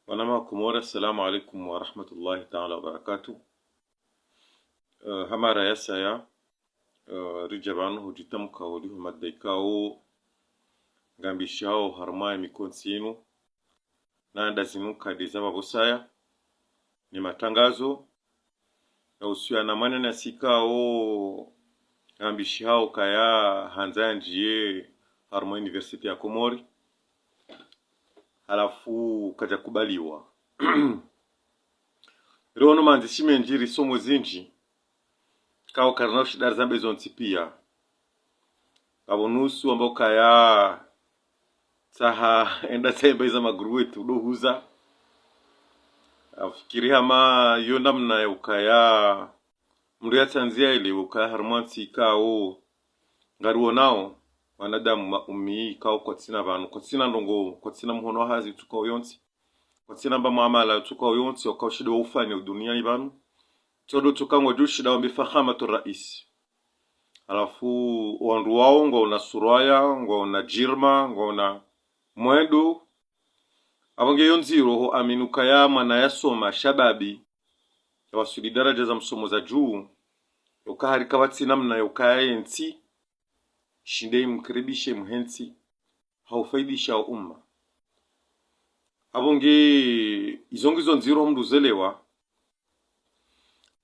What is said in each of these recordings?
Wanama kumora, assalamu alaikum wa rahmatullahi ta'ala wa barakatuh. Hamara yasa ya rijabanu hujitam kawli humaddaikao gambishao harmai mikonsinu na ndazinu kadizama bosaya ni matangazo na usiwa na manena sikao gambishao kaya hanzanjie harmai university ya Komori halafu kaja kubaliwa rono manzishime njiri somo zinji kao karnao shidar zambe zonti pia abonusu ambao kaya saha enda tembe za magruwetu dohuza afikiri hama yonda mna ukaya mndu ya tanzia ile ukaya harmansi kao ngaruo nao wanadamu ummi kao kwatsina banu kwatsina ndongo kwatsina mhono hazi tukao yonsi kwatsina mba muamala tukao yonsi wakao shido ufanya dunia ibanu todo tukango jushida wa bifahamatu rais alafu wandu wao ngo na suraya ngo na jirma ngo na mwedo abange yonziro ho aminuka ya mana yasoma shababi wasudi daraja za msomo za juu ukahari kabatsi namna yukayensi shinde mkribishe mhensi haufaidisha umma abonge izongizo nziro mnduzelewa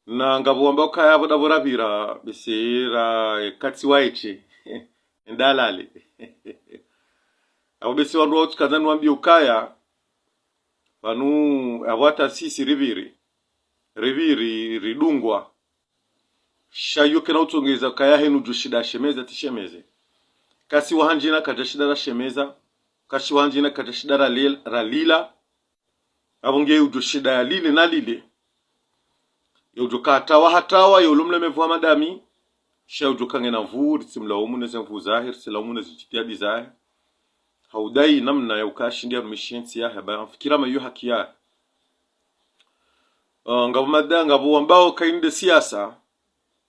na ngabo ambao kaya bodaborabira besera katsi waiche ndalale abo bese wandu watu kazanu wambi ukaya banu awata sisi riviri ridungwa shayuke na utongeza kaya henu jushida shemeza tishemeze kasi wahanjina kajashida la shemeza kasi wahanjina kajashida ralila abonge ujushida ya lile na lile yojoka hatawa yolumle mevu madami shaujoka ngena vuri simlaumu neze mvu zahir silaumu neze jitiadi zahir haudai namna ya ukashindia mishensi ya haba fikira mayu hakia ngabu madanga bu ambao kainde siasa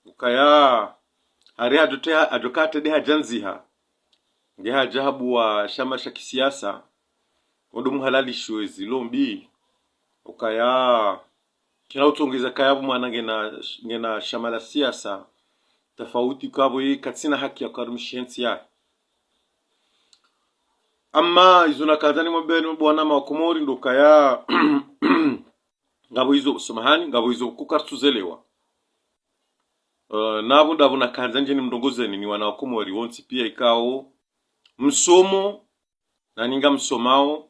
ukaya hari ajokate de hajanziha ngeha jahabu wa shama sha kisiasa odumu halali shwezi lombi ukaya kila utongeza kayabu mwana ngena shamala siasa tofauti kwabo hii katsina haki ya karmishensi ya amma izuna kazani mbenu bwana makomori ndo kaya ngabo hizo sumahani ngabo hizo kukartuzelewa nabu ndabu na kanzanje ni mndongozeni ni wana wakomori wonsi pia ikao msomo na ninga msomao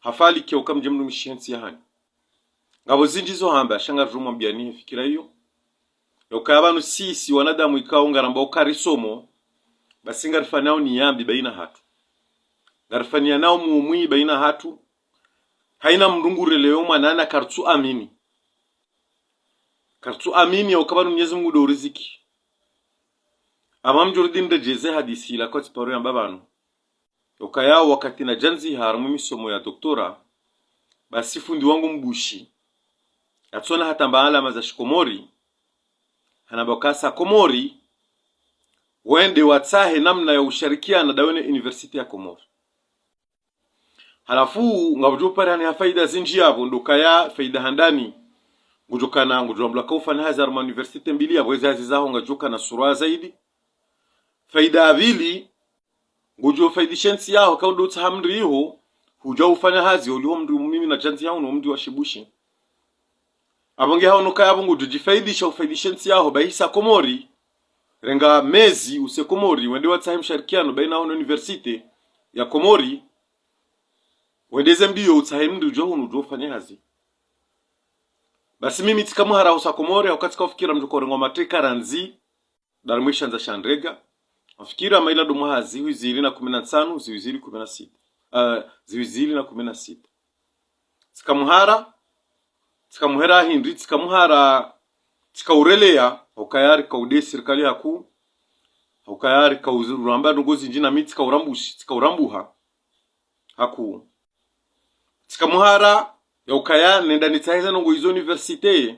hafali kia ukamje mndu mishensi ya hani ngabo zinjizo hamba shanga rumo mbiani fikira hiyo yokabanu sisi wanadamu ikao ngaramba ukarisomo basi ngarifanao ni yambi baina hatu ngarifania nao muumwi baina hatu haina mndungure leo mwanana kartu amini yokabanu Mwenyezi Mungu do riziki amam jurdin de jeze hadisi la kwa tiparo ya babanu yokaya wakati na janzi haramu misomo ya doktora basi fundi wangu mbushi yatsona hata mbaala maza shikomori hanabokasa Komori wende watsahe namna ya ushirikiana dawene university ya Komori halafu ngabujupara ni faida zinji hapo ndokaya faida handani ngujukana ngujumla kaufana hazar ma university mbili hapo hizo zao ngajuka na sura zaidi faida abili ngujo faidishensi yao kaundo tsamri ho huja ufanya hazi ulio mndu mimi na chanzi yao no mndu wa shibushi abonge hao nokaya abongo jujifaidisha ufaidishensi yao bahisa Komori renga mezi use Komori wende watsahe msharikiano baina hao university ya Komori wendeze mbio utsahe mndu joho no jofanya hazi basi mimi tikamuhara usa Komori ukatika ufikira mjoko rengo mateka ranzi darumwisha nza shandrega afikira maila do muhazi wizili na 15 ziwizili 16 ziwizili na 16 tikamuhera hindi tikamuhara tikaurelea ukayari kaude serikali yaku ukayari kauzuramba ndogozi njina miti tikaurambuha haku tikamuhara ya ukaya nenda nitaiza nongo hizo university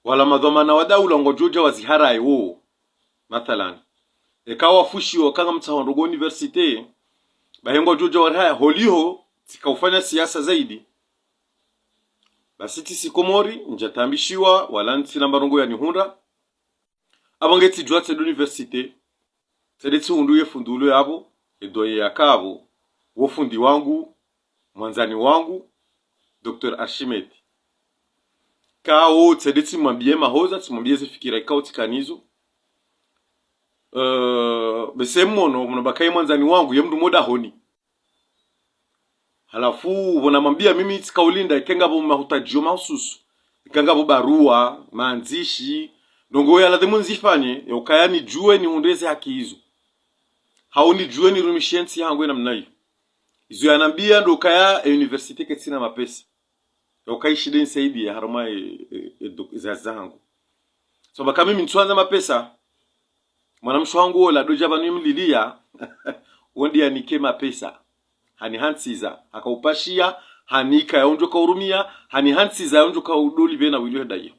wala madhamana wadaula ngojoja wazihara wo mathalan ekawa fushi wakanga mtahondo university bahengo joja waraya holiho tikaufanya siasa zaidi basi tisi komori njatambishiwa wala ntina marongo ya nihunda abangeti jwa tse universite tsedetsi hundu ye fundulo yabo edoye yakabo wofundi wangu mwanzani wangu Dr. Archimede kao tsedetsi mwambie mahoza tsimwambie zifikira ikao tikanizo besemono mnabakai mwanzani wangu ye mndu moda honi halafu wanamwambia mimi tikaulinda ikengabo mahutajio mahususu ikengabo barua maanzishi ndongo ya ladhimu nzifanye ukayani jue ni undeze haki hizo hauni jue ni rumishensi yangu na mnayo izo yanambia ndo kaya university ketina mapesa ukaishi den saidi ya harama za zangu so baka mimi nitwanza mapesa mwanamsho wangu wala doja banu mlilia wondi anike mapesa hani hansiza akaupashia hanika yaonjoka urumia hani hansiza yaonjoka udoli bena wilio daye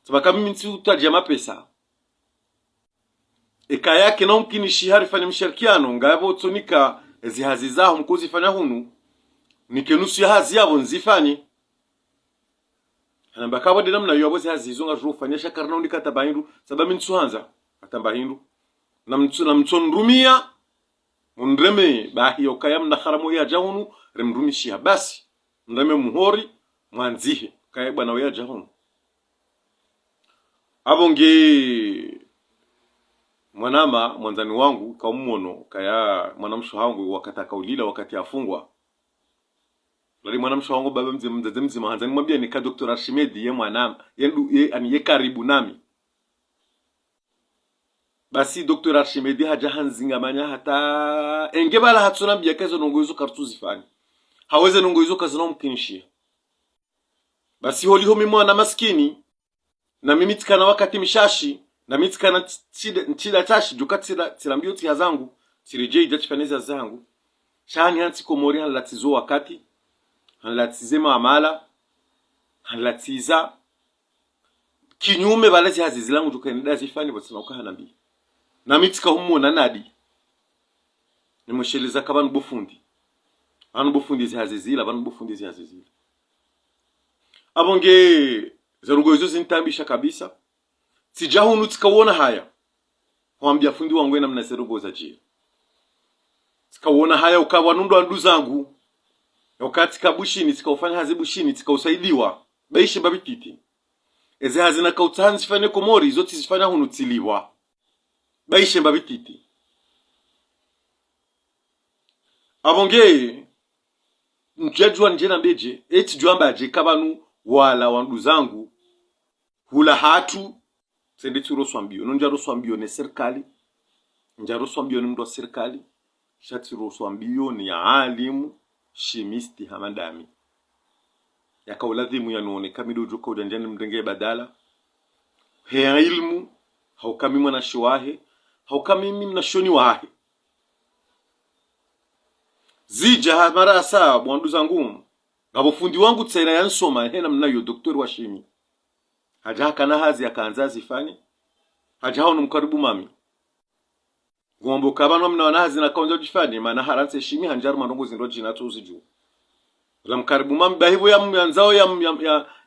sabaka mimi ntiutaja mapesa eka yake na mkini shihari fanya mshirikiano ngabo tonika zihazi zao mkuzi fanya hunu nikenusu ya hazi yabo nzifanye hanambaka bade namna yo abozi hazi zonga juru fanya shakarna unika tabahindu sababu mimi ntuanza atambahindu na mtson rumia mundreme bahi okaya mnakharamu ya jahunu remrumishia basi mndeme muhori mwanzihe kaya bwana ya jahunu abonge mwanama mwanzani wangu kaumuono kaya mwanamsho wangu wakati kaulila wakati afungwa lali mwanamsho wangu baba mzee hanzani mwambia ni ka Dr. Archimede ye mwanama ye karibu nami basi Dr. Archimede haja hanzinga manya hata engebala hatsuna mbiyakazo nongoizo kartuzi fani haweze nongoizo kazino mkinshia basi holi homi mwana maskini na mimi tikana wakati mishashi na mimi tikana ntida tashi jukati tilambio tia zangu tirijei dachifaneza zangu shani hanti komori halatizo wakati halatizema amala halatiza kinyume balazi hazizilangu jukaenda zifani basi nauka hanabi na mitika humo na nadi nimosheleza kabanu bufundi anu bufundi zihazizila banu bufundi zihazizila abonge zarugo hizo zintambisha kabisa sijahunu tikawona haya huambia fundi wangu na mnaserugo za jira tikawona haya ukawa nundu andu zangu wakati kabushini tikaufanya hazi bushini tikausaidiwa baishi babititi eze hazina kautanzi zifanye komori zote zifanya hunu tiliwa baishe mbabititi abonge njejwa njena mbeje eti juamba aje kabanu wala wandu zangu hula hatu sende turo swambio nonja ro swambio ne serikali njaro swambio ni mdo serikali shati ro swambio ni alimu shimisti hamadami yakauladhimu yanone kamido joko ujanjani mdenge badala hea ilmu haukami mwana shiwahe haukami mimi nashoni wahe zija mara saa bwandu zangu ngabo fundi wangu tsaina yansoma hena mnayo doktori wa shimi haja kana hazi akaanza zifanye haja hao mkaribu mami ngombo kabano mna wanahazi na kaunja jifanye maana haranse shimi hanjar marongo zindo jina tuzi juu la mkaribu mami bahibo ya myanzao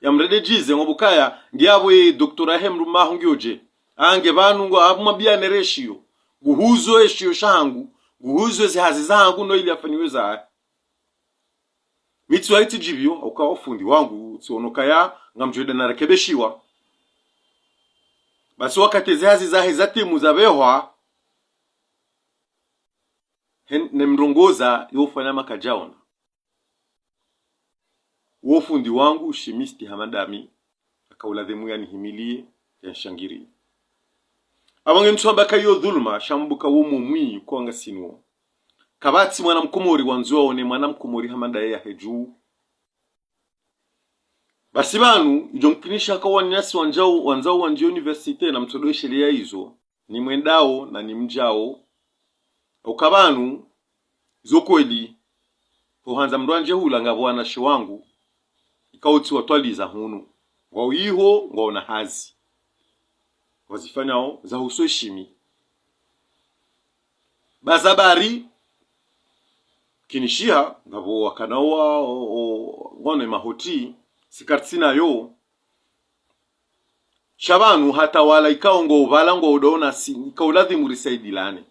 ya mrede jize ngombo kaya ngiabo doktora hemru mahungioje ange banu ngo abumabia nereshiyo guhuzo eshiyo shangu guhuzo zihazi zangu no ili afaniweza mitsu aiti jibyo ukawa fundi wangu tionoka ya ngamjweda na rekebeshiwa basi wakati zihazi zahe zatimu zabehwa ne mrongoza yofanya makajaona wo fundi wangu shimisti hamadami akauladhimu yani himilie ya shangiri abange mtswamba kayo dhulma shambuka wo mumwi kwanga sinwo kabati mwana mkomori wanzo one mwana mkomori hamanda ya heju basi banu ijo mkinisha kwa nyasi wanzao wanji university na mtodo sheria hizo ni mwendao na ni mjao ukabanu zokweli pohanza mndwanje hula ngabo anashi wangu ikauti watwaliza hunu ngao iho ngao na hazi wazifanyao za usoshimi bazabari kinishia ngabo wakanawa ngone mahoti sikartsina yo shabanu hata wala ikaongo valango udona si kauladhimu risaidilane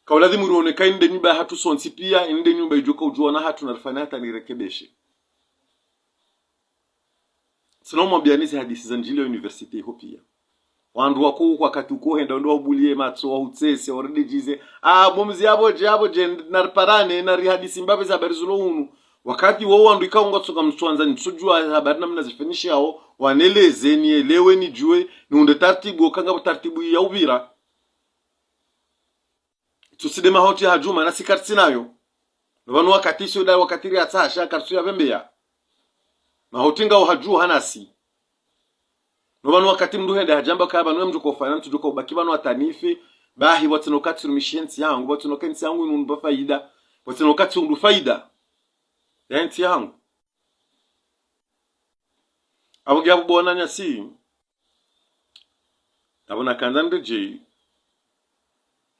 kauladhimu ruoneka inde nyumba hatu sonsi pia inde nyumba ijoka ujuana hatu narifanya hata nirekebeshe. Sino mwabianizi hadisi za njili ya university ho pia wandu wako wakati uko henda ndo wabulie matso wa utsese orede jize bomzi abo je narparane na hadisi mbabe za habari zulo hunu wakati wao wandu ikaonga tsoka mswanza nsujua habari namna zifinisha hao waneleze ni elewe ni jue ni unde taratibu okanga taratibu ya ubira tusidema hoti hajuma na sikartsi nayo nobanu wakati sio da wakati ya tsasha kartsi ya bembeya na hotinga uhaju hanasi nobanu wakati mdu hende hajamba kaba nwe mjuko finance tujuko ubaki banu atanifi bahi watinokati rumishensi yangu watinokati yangu inumba faida watinokati undu faida ya nti yangu abogi abo bona nyasi abona kanzande je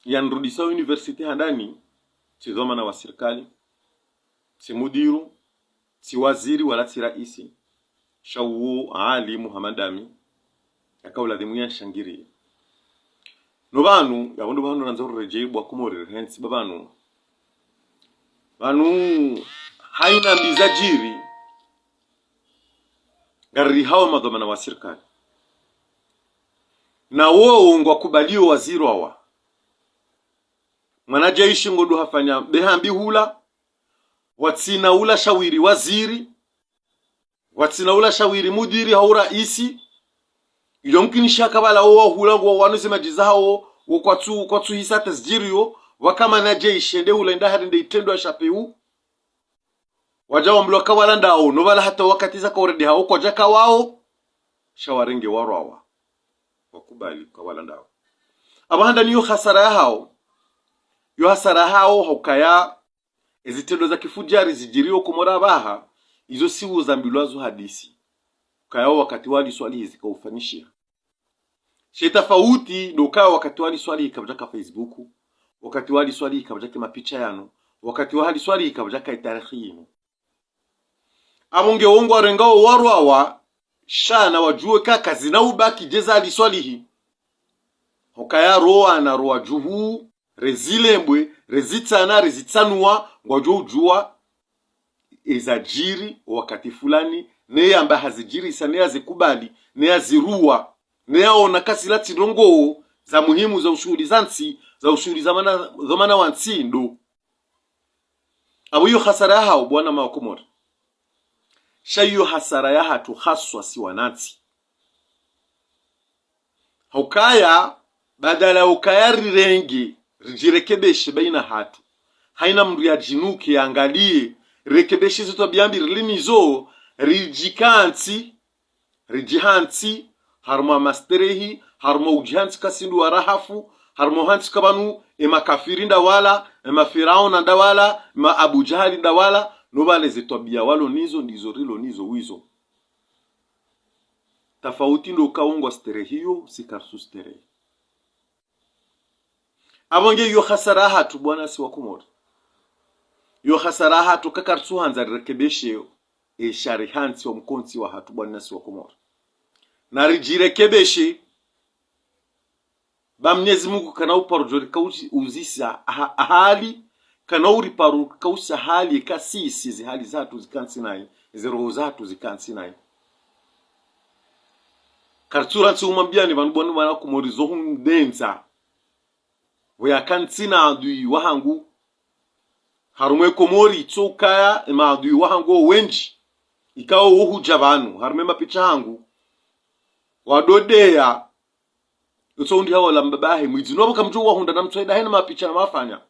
yanrudisa university handani tizoma na wa serikali si mudiru si waziri wala si raisi shawu ali muhammadami akaula dhimu shangiri no banu yabondo banu nanzoro reje bwa kumorere hence babanu banu haina mbizajiri gari hawa madhamana wa serikali na wao ngwa kubalio waziri wa mwanajeshi ngodo hafanya behambi hula watsina ula shawiri waziri watsina ula shawiri mudiri haura isi yomkini shaka bala owa hula ngo wanusema jizao kwatu hisata zjirio wakama na jeshi ende hula nda hadi itendo ashapeu wajawa mloka wala ndao no bala hata wakati zaka already hao kwa jaka wao shawarenge warawa wakubali kwa wala ndao abahanda niyo hasara hao yo hasara hao hokaya ezitendo za kifujari zijirio kumora baha izo siwu zambilwazo hadisi kaya wakati wali swali hizi kaufanishia tofauti doka wakati wali swali ikabjaka Facebook wakati wali swali ikabjaka mapicha yano wakati wali swali ikabjaka tarikhi amunge wongo arengao warwawa shana wajue kaka zinaubaki jeza ali swalihi hokaya roa na roa juhu rezilembwe rezitana rezitsanua ngwajo ujua ezajiri wakati fulani ne amba hazijiri sana zikubali ne azirua ne aona kasilati rongo za muhimu za ushuri zansi za ushuri zamana wansi ndo abuyo hasara hao bwana mawakomora shayo hasara ya hatu haswa si wanati hukaya badala ukayari rengi rijirekebeshe baina hatu haina mndu ya jinuki angalie rekebeshe zoto biambi limizo rijihanti harma masterehi harma ujihanti kasindu warahafu harma hanti kabanu makafiri ndawala mafirauna ndawala ma Abu Jahali ndawala nobale zetobia walo nizo ndizo rilo nizo wizo tafauti ndo kaungo sterehiyo sikarsu sterehi abonge yo hasara hatu bwana si wakumora yo hasara hatu kakarsu hanza rekebeshe sharihanti wa mkonti wa hatu bwana si wakumora na rijirekebeshe ba Mwenyezi Mungu kana uparujori kauzi uzisa hali kana uri paru kausa hali kasisi zi hali zatu zikansi nayi zero zatu zikansi nayi kartura tsi umambiani vanubona mwana kumorizo hundenza we kantsina adui wahangu harumwe komori tsokaya ma adui wahangu wenji ikawo huja banu harume mapicha hangu wadodeya utsoundi hawo lambabahe mwizinobo kamjo wahunda namtsaida hena mapicha na mafanya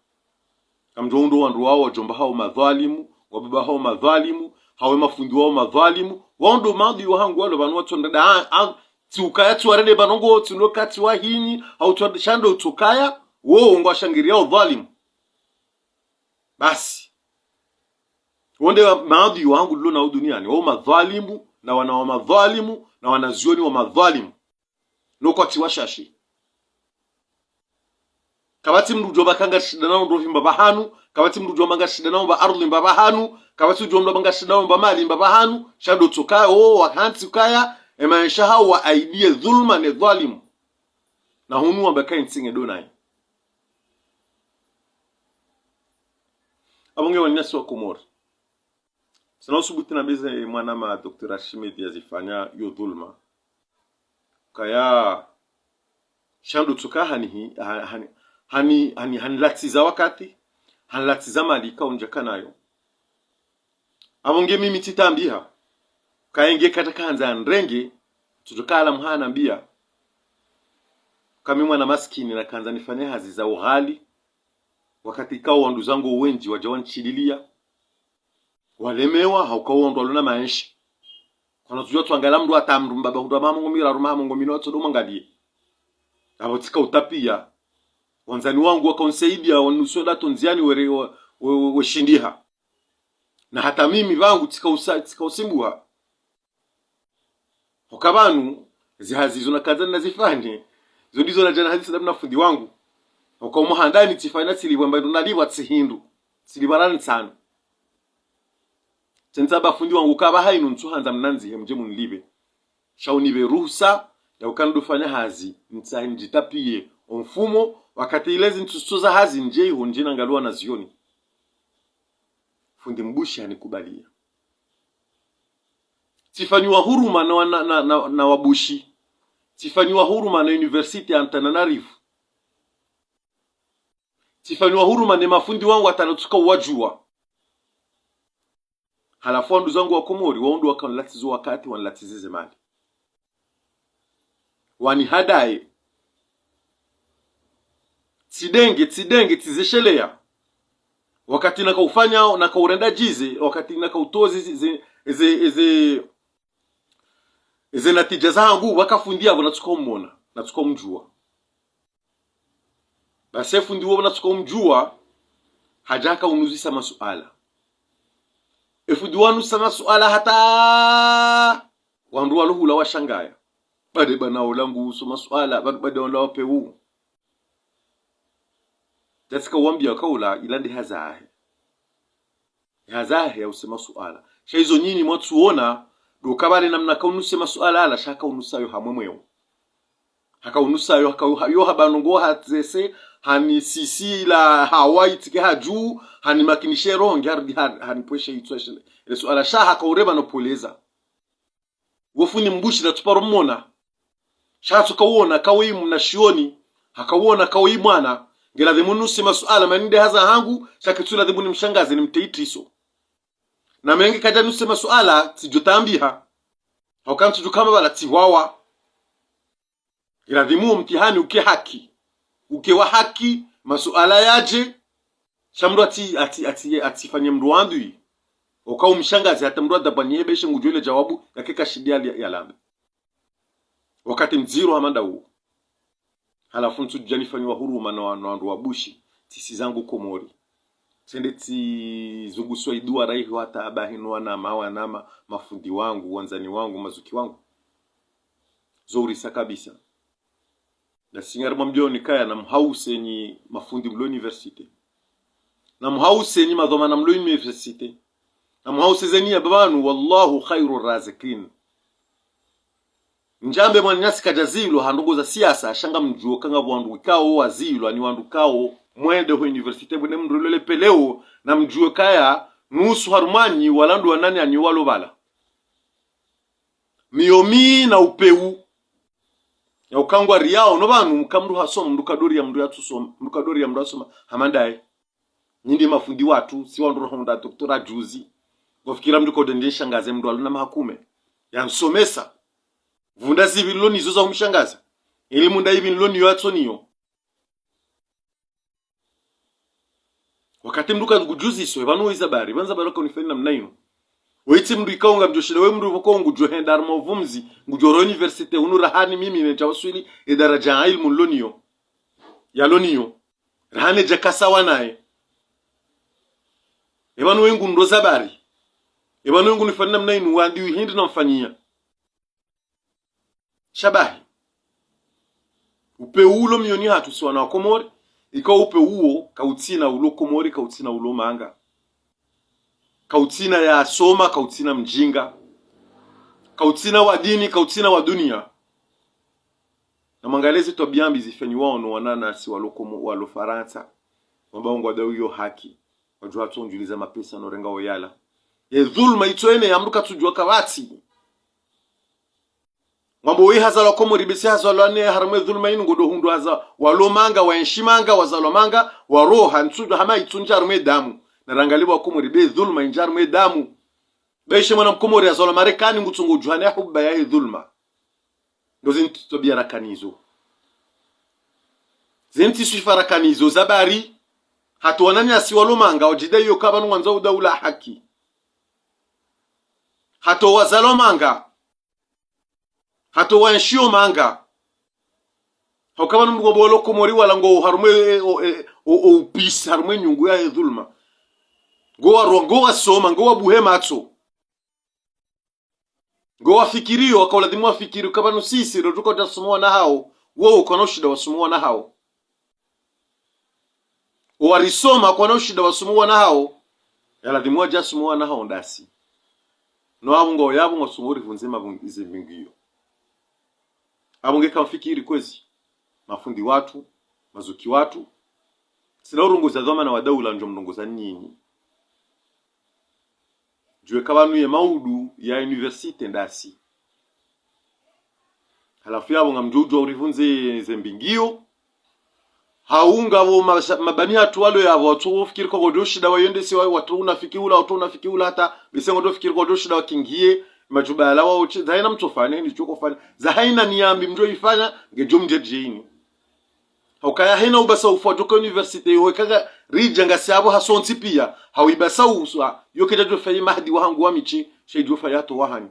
kamjo ndo wandu wao jomba hao madhalimu wababa hao madhalimu hawe mafundi wao madhalimu wando madi wahangu walo banu watsonda tsukaya tsuarede banongo tsunokati wahini au twashando tsukaya wo ngwashangiria udhalimu basi wonde maadhi wangu lilo na duniani wao madhalimu na wana wa madhalimu na wanazioni wa madhalimu noko tiwashashi kabati mndu joba kanga shida nao ndo vimba bahanu, kabati mndu joba kanga shida nao ba ardhi mba bahanu, kabati joba kanga shida nao ba mali mba bahanu, shado tukaya wakanti kaya emaisha hawa aidie dhulma ne dhalimu na hunu ambakai nsinge donai abonge wanyasi wa Komori sana usubuti na beze mwana ma Dr. Hashimid yazifanya yo dhulma kaya shando tukaya hani latiza wakati hani latiza mali kaunjaka nayo abonge mimi titambiha kaenge katakanza nrenge tutukala mhana mbia kama mwana maskini na kanza nifanya hazi za ughali wakati kao wandu zangu wenji wajawan chililia walemewa haukao wandu waluna maisha kwa tujua tuangala mdu atamru mbaba hudu mama ngomira ruma ngomino watu do mangalie abatika utapia wanzani wangu wakonsaidia wanusoda tonziani we shindiha na hata mimi vangu tika usimbuha ukabanu zihazizo na kaza nazifanye zo ndizo na jana hadisi na fundi wangu uko muhandani tifanya silibwa mbayo naliwa tsihindu silibarani sana tensaba fundi wangu kaba hainu ntsuhanza mnanzi hemje munlibe shaunibe ruhusa ya ukandufanya hazi ntsanjitapie omfumo wakati ilezi ntsuza hazi nje ihonjina ngalua na zioni fundi mbushi anikubalia tifanywa huruma na wabushi tifanywa huruma na University ya Antananarivo tifanywa huruma na mafundi wangu atanotuka wajua halafu wandu zangu wa Komori waundu wakanlatizo wakati wanlatizize mali wani hadaye tidenge tizeshelea wakati nakaufanya nakaurenda jize wakati nakautozi eze natija zangu wakafundia abo natuka umona natuka umjua basi fundi wao natuka umjua hajaka unuzisa masuala efundi wanu sana suala hata wandu waluhula washangaya bade bana olangu so masuala bade wala wapeu datika wambia kaula ilandi hazahe ya usema suala shaizo nyinyi mwatuona dokabale namna kaunuse masuala ala shaka unusayo hamwemweo haka unusayo yo habanongo hatzese hani sisi la Hawaii tike haju hani makinishero ngardi hani poshe itweshe ile suala shaha kaureba no poleza wofuni mbushi na tuparo mmona shatu kawona kawimu na shioni hakawona kawi mwana ngela demunuse masuala maninde haza hangu shakitula debuni mshangazi ni mteitiso na mengi kaja nuse masuala tijotambiha haukantu jukama bala tiwawa ngela demu mtihani uke haki uke wa haki masuala yaje shamru atifanye mru wandu ukao mshangazi hata mru adabanyebe she ngujule jawabu yakeka shidia ya lambe wakati mziro hamanda huo halafu ntujanifanyiwa huruma na wandu wabushi tisi zangu Komori sende tizuguswa idua raihi hata abahinwa na mawa nama mafundi wangu wanzani wangu mazuki wangu zorisa kabisa na singarima mbioni kaya na mhause ni mafundi mlo university na mhause ni madhomana mlo university na mhause zeni ya babanu wallahu khairu razikin njambe mwanyasi kajazilo handugo za siasa shanga mjuo kanga wandu kao wazilo ani wandu kao mwende ho university bune mrulele peleo na mjuo kaya nusu harumanyi walandu wanani ani walo bala miomi na upeu ya ukangwa riao no banu mkamru hasom ndukadori ya mndu yatusom ndukadori ya mndu asoma hamandaye nyindi mafundi watu si wandu rohonda doktora juzi gofikira mndu kodendesha ngaze mndu aluna mahakume ya msomesa vunda zivilo nizo za umshangaza elimu nda hivi niloni yatsoniyo wakati mndu kagujuzi so banu izabari banza baraka unifanya namna ino weiti mndu ikaunga mjoshile we mndu voko ngujo henda armovumzi ngujo university unurahani mimi ne tawasuli idaraja ilmu loniyo ya loniyo rahane jakasa wanae ebanu wengu ndo zabari ebanu wengu nifanya namna ino wandi hindi na mfanyia shabahi upeulo mioni hatu si wana wa Komori ika upe uo kautina ulo komori kautina ulo manga kautina ya soma kautina mjinga kautina wa dini kautina wa dunia na mangalezi to biambi zifeni wao no wanana si walokomo walo Faransa mabao ngwa dawo yo haki wajua tonjuliza mapesa no renga oyala ye dhulma itoene yamruka tujua kawati mambo wi hazalo komori bisi hazalo ne haramwe dhulma inu ngodo hundu haza walomanga waenshimanga wazalomanga waroha ntudo hama itunja rume damu na rangaliwa komori be dhulma injar rume damu beishe mwana mkomori hazalo Marekani ngutungo juhane hubba ya dhulma ndo zinti tobia rakanizo zinti suifa rakanizo zabari hatu wanani asiwalomanga wajidai yokaba nwanza udaula haki hatu wazalomanga hatu wanshio manga hokaba nungo bolo komori wala ngo harumwe o pisa harumwe nyungu ya dhulma goa rongoa soma ngoa buhema atso ngoa fikirio akawladhimu afikirio kaba nusisi rotuko tasumwa na hao wao kwa noshida wasumwa na hao warisoma kwa noshida wasumwa na hao yaladhimu ajasumwa na hao ndasi no abungo yabo ngosumuri vunzima ize mbingio abunge kamfikiri kwezi mafundi watu mazuki watu sina urunguza dhoma na wadaula njo mndunguza nyinyi jwe kabanu ye maudu ya universite ndasi halafu yabo ngamjuju urivunze zembingio haunga bo mabani hatu walo yabo watu fikiri kwa godoshi dawa yende si watu unafiki ula hata bisengo do fikiri kwa godoshi dawa kingie majuba ala wao zaina mtofane ni choko fanya zaina niambi mjo ifanya ngejomje jini hokaya hena ubasa ufuato kwa universite yo kaga rijanga sabo hasonti pia hawibasa uswa yokeja jo fayi mahdi wahangu wamichi sheijo fayato wahani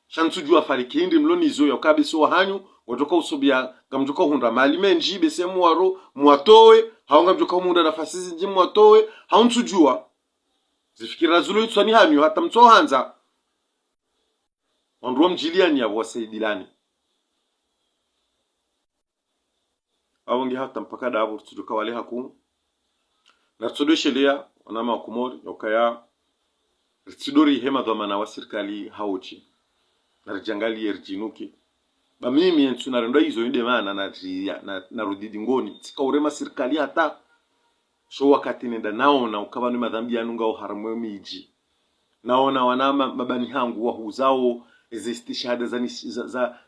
shantu jua farikindi mlonizo yokabiso wahanyu watoka usobia ngamjoka hunda mali menji besemu waro mwatowe haunga mjoka hunda nafasi zinji mwatowe hauntu jua zifikira zulu itsani hanyu hata mto hanza ondro mjiliani abo wasaidilani awongi hata mpaka dabo tuduka wale haku na tudoshelea wanama wakumori yokaya ritsidori hema dhamana wa serikali hauchi na rijangali yerjinuki ba mimi ntuna rendo hizo inde maana na rudidi ngoni tika urema serikali hata sho wakati nenda naona ukaba ni madhambi yanunga uharamwe miji naona wanama mabani hangu wahuzao existi shahada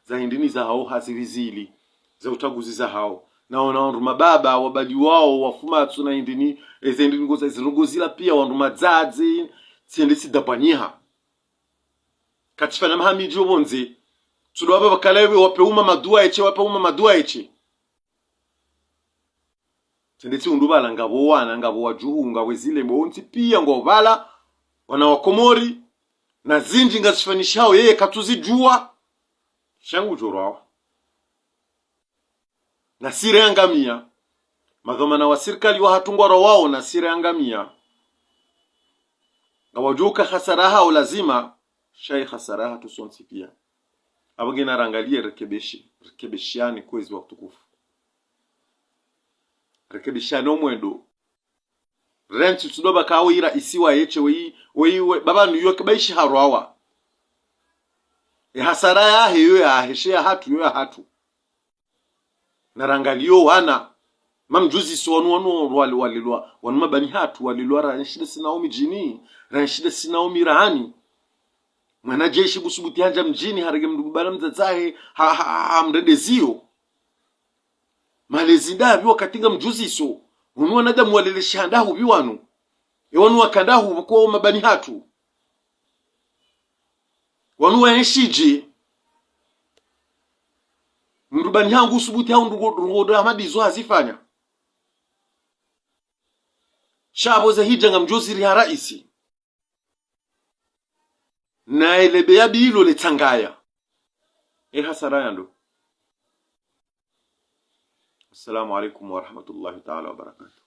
za hindini za hao hazivizili za utaguzi za hao naona wanruma baba wabali wao wafuma tsuna hindini ezendini ngoza zilugozila pia wanruma zadzi tsendisi dabaniha katifana mahamiji obonze tudwaba bakalewe wapeuma madua eche tendeti undubala ngabo wana ngabo wajuhu ngabo zile mbonti pia ngobala wana wakomori na zinji ngasifanishao yeye katuzijua shangu jorao na sire angamia madhomana wa serikali wa hatungwara wao na sire angamia ngawajuka hasaraha lazima shay hasaraha tusonsi pia abagena rangalie rekebeshiani kwezi wa kutukufu rekebishani omwendo renti tudoba kawira isiwa yeche we baba niyo kebaishi harwawa hasara ya hiyo ya heshia hatu yo hatu narangalio wana mamjuzi sonu walilwa wanuma bani hatu walilwa ranshida sinaomi jini ranshida sinaomi rahani mwana jeshi busubuti hanja mjini harage mdubana mzazahe mredezio malezida biwa katinga mjuzi so unua nadamu waleleshandahu biwanu wanu wakandahu kwa mabani hatu wanu waenshije mdubani hangu usubuti hau ndugodo hamadizo hazifanya shabo za hijanga mjuzi riha raisi na elebea bilo letangaya hasara yando. Assalamu alaikum wa rahmatullahi ta'ala wa barakatuh.